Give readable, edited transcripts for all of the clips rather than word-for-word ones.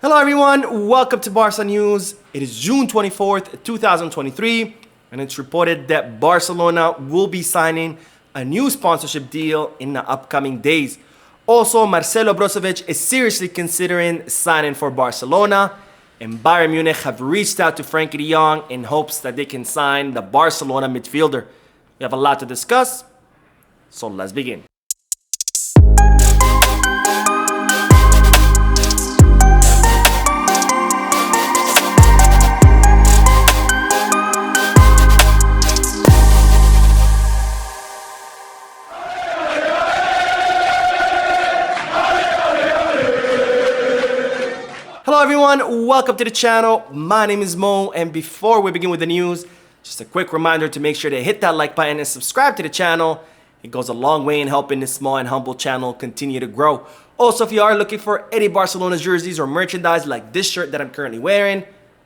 Hello everyone, welcome to Barca News. It is June 24th, 2023, and it's reported that Barcelona will be signing a new sponsorship deal in the upcoming days. Also, Marcelo Brozovic is seriously considering signing for Barcelona, and Bayern Munich have reached out to Frenkie de Jong in hopes that they can sign the Barcelona midfielder. We have a lot to discuss, so let's begin. Hello everyone, welcome to the channel. My name is Mo, and before we begin with the news, just a quick reminder to make sure to hit that like button and subscribe to the channel. It goes a long way in helping this small and humble channel continue to grow. Also, if you are looking for any Barcelona jerseys or merchandise like this shirt that I'm currently wearing,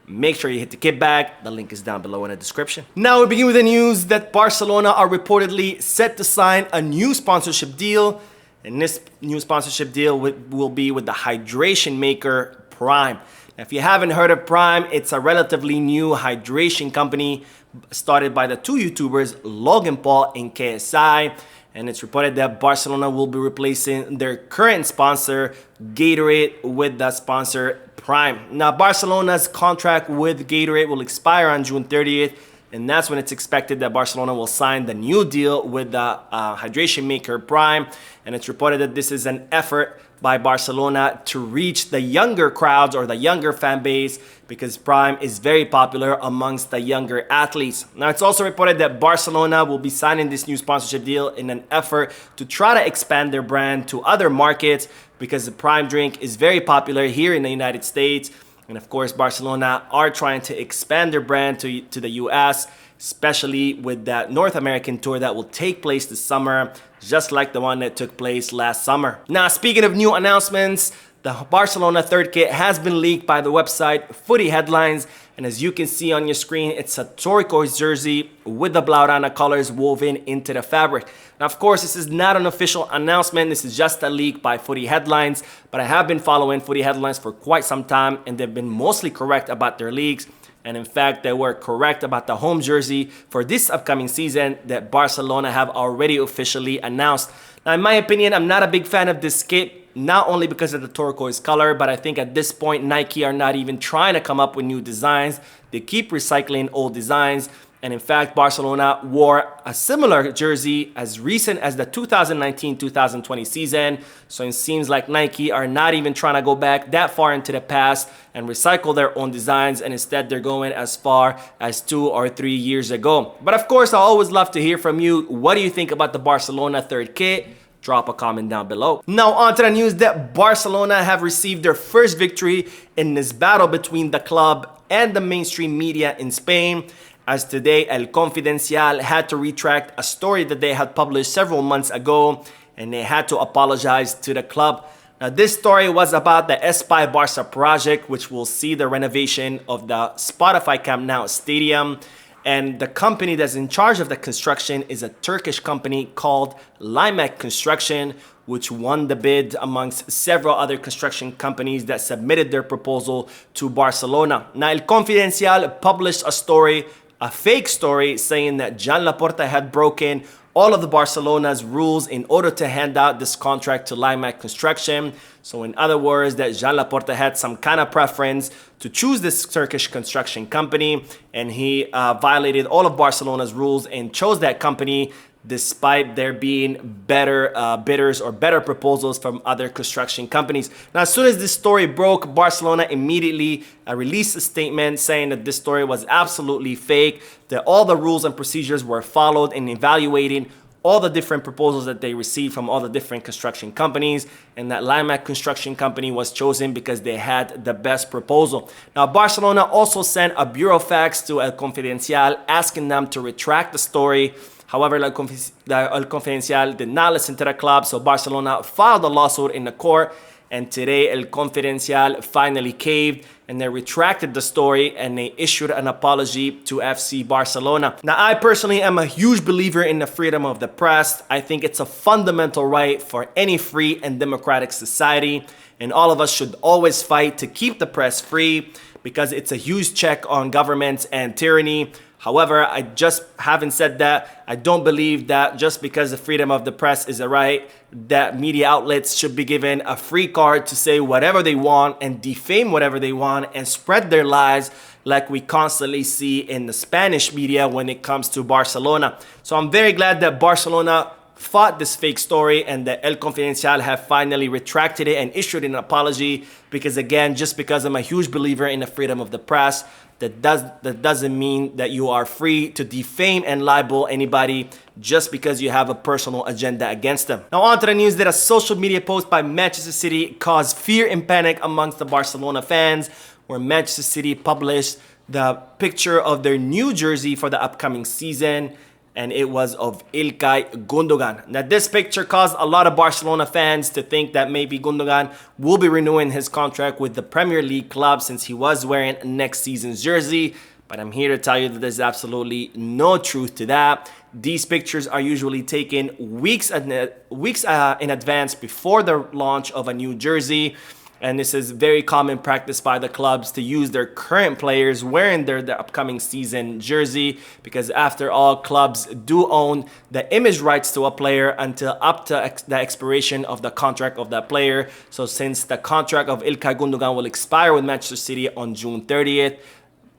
make sure you hit the kit bag. The link is down below in the description. Now we begin with the news that Barcelona are reportedly set to sign a new sponsorship deal. And this new sponsorship deal will be with the hydration maker Prime. Now, if you haven't heard of Prime, it's a relatively new hydration company started by the two YouTubers, Logan Paul and KSI. And it's reported that Barcelona will be replacing their current sponsor, Gatorade, with the sponsor Prime. Now, Barcelona's contract with Gatorade will expire on June 30th. And that's when it's expected that Barcelona will sign the new deal with the hydration maker Prime. And it's reported that this is an effort by Barcelona to reach the younger crowds or the younger fan base, because Prime is very popular amongst the younger athletes. Now, it's also reported that Barcelona will be signing this new sponsorship deal in an effort to try to expand their brand to other markets, because the Prime drink is very popular here in the United States. And of course, Barcelona are trying to expand their brand to the US, especially with that North American tour that will take place this summer, just like the one that took place last summer. Now, speaking of new announcements, the Barcelona third kit has been leaked by the website Footy Headlines. And as you can see on your screen, it's a turquoise jersey with the Blaugrana colors woven into the fabric. Now, of course, this is not an official announcement. This is just a leak by Footy Headlines. But I have been following Footy Headlines for quite some time, and they've been mostly correct about their leaks. And in fact, they were correct about the home jersey for this upcoming season that Barcelona have already officially announced. Now, in my opinion, I'm not a big fan of this kit, not only because of the turquoise color, but I think at this point, Nike are not even trying to come up with new designs. They keep recycling old designs. And in fact, Barcelona wore a similar jersey as recent as the 2019-2020 season. So it seems like Nike are not even trying to go back that far into the past and recycle their own designs. And instead, they're going as far as 2 or 3 years ago. But of course, I always love to hear from you. What do you think about the Barcelona third kit? Drop a comment down below. Now on to the news that Barcelona have received their first victory in this battle between the club and the mainstream media in Spain, as today El Confidencial had to retract a story that they had published several months ago, and they had to apologize to the club. Now, this story was about the Espai Barca project, which will see the renovation of the Spotify Camp Nou stadium. And the company that's in charge of the construction is a Turkish company called Limek Construction, which won the bid amongst several other construction companies that submitted their proposal to Barcelona. Now, El Confidencial published a story, a fake story, saying that Joan Laporta had broken all of the Barcelona's rules in order to hand out this contract to Limek Construction. So in other words, that Joan Laporta had some kind of preference to choose this Turkish construction company, and he violated all of Barcelona's rules and chose that company despite there being better bidders or better proposals from other construction companies. Now, as soon as this story broke, Barcelona immediately released a statement saying that this story was absolutely fake, that all the rules and procedures were followed in evaluating all the different proposals that they received from all the different construction companies, and that Limek Construction Company was chosen because they had the best proposal. Now, Barcelona also sent a bureau fax to El Confidencial asking them to retract the story. However, El Confidencial did not listen to the club, so Barcelona filed a lawsuit in the court, and today El Confidencial finally caved and they retracted the story and they issued an apology to FC Barcelona. Now, I personally am a huge believer in the freedom of the press. I think it's a fundamental right for any free and democratic society. and all of us should always fight to keep the press free because it's a huge check on governments and tyranny. However, I just haven't said that. I don't believe that just because the freedom of the press is a right, that media outlets should be given a free card to say whatever they want and defame whatever they want and spread their lies like we constantly see in the Spanish media when it comes to Barcelona. So I'm very glad that Barcelona fought this fake story and that El Confidencial have finally retracted it and issued an apology, because again, just because I'm a huge believer in the freedom of the press, that doesn't mean that you are free to defame and libel anybody just because you have a personal agenda against them. Now on to the news that a social media post by Manchester City caused fear and panic amongst the Barcelona fans, where Manchester City published the picture of their new jersey for the upcoming season, and it was of İlkay Gündoğan. Now this picture caused a lot of Barcelona fans to think that maybe Gündoğan will be renewing his contract with the Premier League club since he was wearing next season's jersey. But I'm here to tell you that there's absolutely no truth to that. These pictures are usually taken weeks in advance before the launch of a new jersey. And this is very common practice by the clubs to use their current players wearing their upcoming season jersey, because after all, clubs do own the image rights to a player until up to the expiration of the contract of that player. So since the contract of İlkay Gündoğan will expire with Manchester City on June 30th,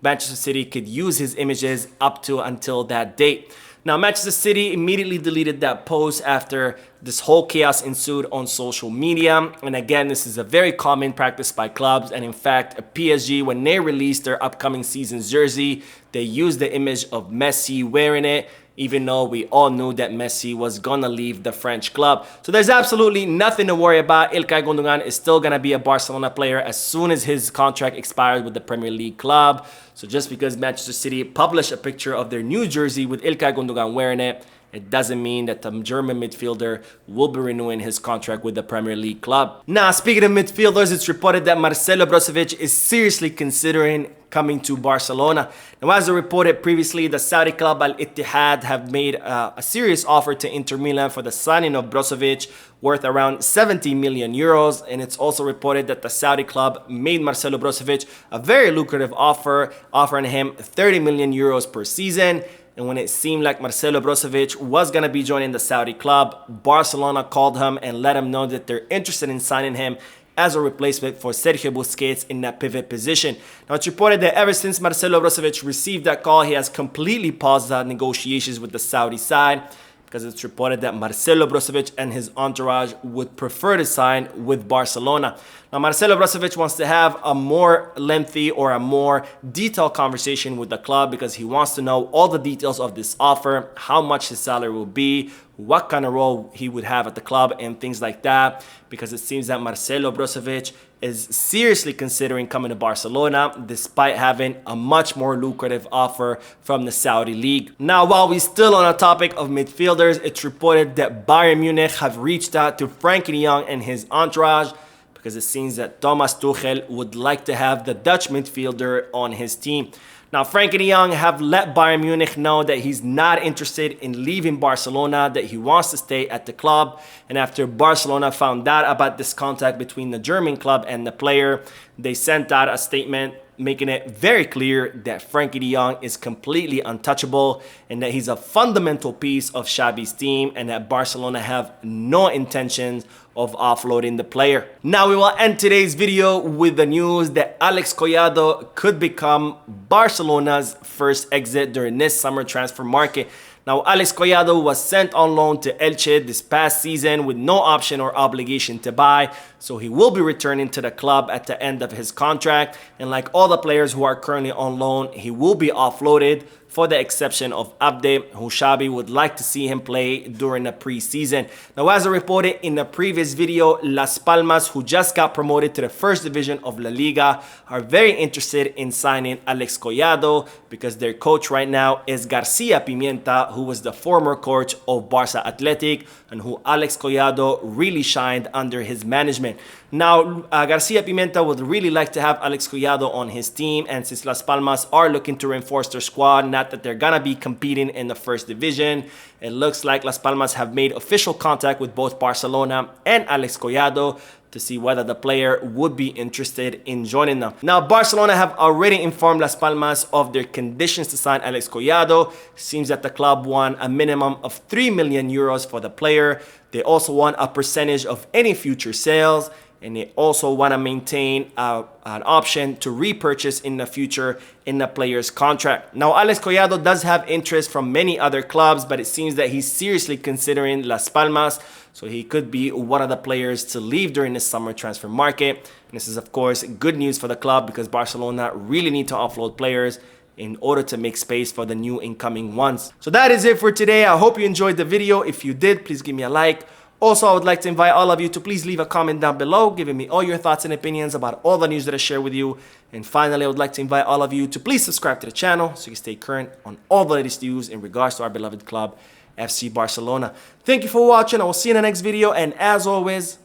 Manchester City could use his images up to until that date. Now, Manchester City immediately deleted that post after this whole chaos ensued on social media. And again, this is a very common practice by clubs. And in fact, PSG, when they released their upcoming season's jersey, they used the image of Messi wearing it, even though we all knew that Messi was gonna leave the French club. So there's absolutely nothing to worry about. İlkay Gündoğan is still gonna be a Barcelona player as soon as his contract expires with the Premier League club. So just because Manchester City published a picture of their new jersey with İlkay Gündoğan wearing it, it doesn't mean that the German midfielder will be renewing his contract with the Premier League club. Now, speaking of midfielders, it's reported that Marcelo Brozovic is seriously considering coming to Barcelona. Now, as reported previously, the Saudi club Al Ittihad have made a serious offer to Inter Milan for the signing of Brozovic, worth around 70 million euros. And it's also reported that the Saudi club made Marcelo Brozovic a very lucrative offer, offering him 30 million euros per season. And when it seemed like Marcelo Brozovic was going to be joining the Saudi club, Barcelona called him and let him know that they're interested in signing him as a replacement for Sergio Busquets in that pivot position. Now, it's reported that ever since Marcelo Brozovic received that call, he has completely paused the negotiations with the Saudi side, because it's reported that Marcelo Brozovic and his entourage would prefer to sign with Barcelona. Now, Marcelo Brozovic wants to have a more lengthy or a more detailed conversation with the club, because he wants to know all the details of this offer, how much his salary will be, what kind of role he would have at the club, and things like that, because it seems that Marcelo Brozovic is seriously considering coming to Barcelona despite having a much more lucrative offer from the Saudi League. Now, while we're still on the topic of midfielders, it's reported that Bayern Munich have reached out to Frenkie de Jong and his entourage, because it seems that Thomas Tuchel would like to have the Dutch midfielder on his team. Now, Frenkie de Jong have let Bayern Munich know that he's not interested in leaving Barcelona, that he wants to stay at the club. And after Barcelona found out about this contact between the German club and the player, they sent out a statement making it very clear that Frenkie de Jong is completely untouchable and that he's a fundamental piece of Xavi's team, and that Barcelona have no intentions of offloading the player. Now, we will end today's video with the news that Alex Collado could become Barcelona's first exit during this summer transfer market. Now, Alex Collado was sent on loan to Elche this past season with no option or obligation to buy, so he will be returning to the club at the end of his contract. And like all the players who are currently on loan, he will be offloaded, for the exception of Abde, who Xavi would like to see him play during the preseason. Now, as I reported in the previous video, Las Palmas, who just got promoted to the first division of La Liga, are very interested in signing Alex Collado, because their coach right now is Garcia Pimienta, who was the former coach of Barca Athletic, and who Alex Collado really shined under his management. Now, Garcia Pimienta would really like to have Alex Collado on his team, and since Las Palmas are looking to reinforce their squad, not that they're gonna be competing in the first division, it looks like Las Palmas have made official contact with both Barcelona and Alex Collado to see whether the player would be interested in joining them. Now, Barcelona have already informed Las Palmas of their conditions to sign Alex Collado. Seems that the club won a minimum of 3 million euros for the player. They also want a percentage of any future sales, and they also want to maintain an option to repurchase in the future in the player's contract. Now, Alex Collado does have interest from many other clubs, but it seems that he's seriously considering Las Palmas, so he could be one of the players to leave during the summer transfer market. And this is, of course, good news for the club because Barcelona really need to offload players in order to make space for the new incoming ones. So that is it for today. I hope you enjoyed the video. If you did, please give me a like. Also, I would like to invite all of you to please leave a comment down below, giving me all your thoughts and opinions about all the news that I share with you. And finally, I would like to invite all of you to please subscribe to the channel so you can stay current on all the latest news in regards to our beloved club, FC Barcelona. Thank you for watching. I will see you in the next video. And as always,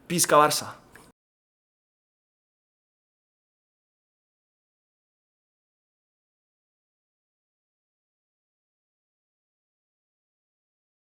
peace, Barca.